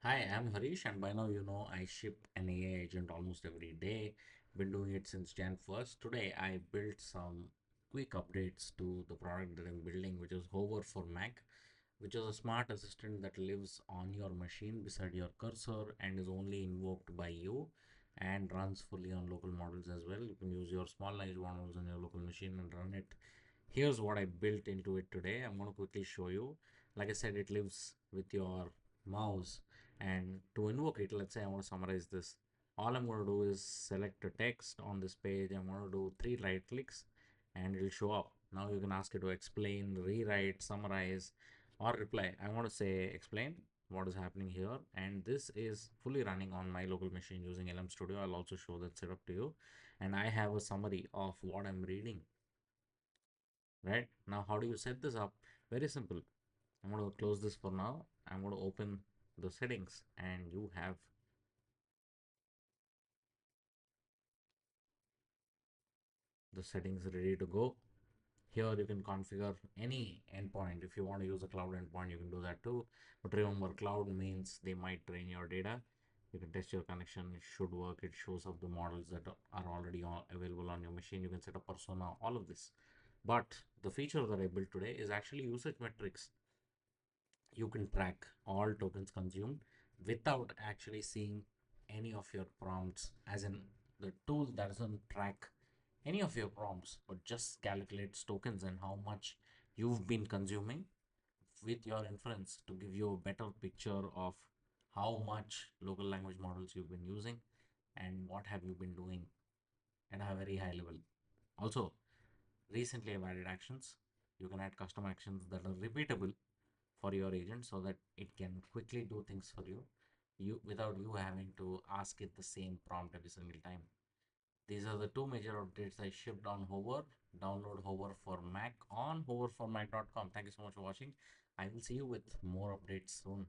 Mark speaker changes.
Speaker 1: Hi, I'm Harish, and by now you know I ship an AI agent almost every day. Been doing it since Jan 1st. Today I built some quick updates to the product that I'm building, which is Hover for Mac, which is a smart assistant that lives on your machine beside your cursor and is only invoked by you and runs fully on local models as well. You can use your small language models on your local machine and run it. Here's what I built into it today. I'm going to quickly show you. Like I said, it lives with your mouse, and to invoke it, let's say I want to summarize this. All I'm going to do is select a text on this page. I'm going to do 3 right clicks and it'll show up. Now you can ask it to explain, rewrite, summarize, or reply. I want to say explain what is happening here, and this is fully running on my local machine using LM Studio. I'll also show that setup to you, and I have a summary of what I'm reading. Right now, how do you set this up? Very simple. I'm going to close this for now. I'm going to open the settings, and you have the settings ready to go. Here you can configure any endpoint. If you want to use a cloud endpoint, you can do that too. But remember, cloud means they might train your data. You can test your connection. It should work. It shows up the models that are already available on your machine. You can set up persona, all of this. But the feature that I built today is actually usage metrics. You can track all tokens consumed without actually seeing any of your prompts, as in the tool doesn't track any of your prompts but just calculates tokens and how much you've been consuming with your inference to give you a better picture of how much local language models you've been using and what have you been doing at a very high level. Also, recently I've added actions. You can add custom actions that are repeatable for your agent so that it can quickly do things for you without you having to ask it the same prompt every single time. These are the two major updates I shipped on Hover. Download Hover for Mac on hoverformac.com. Thank you so much for watching. I will see you with more updates soon.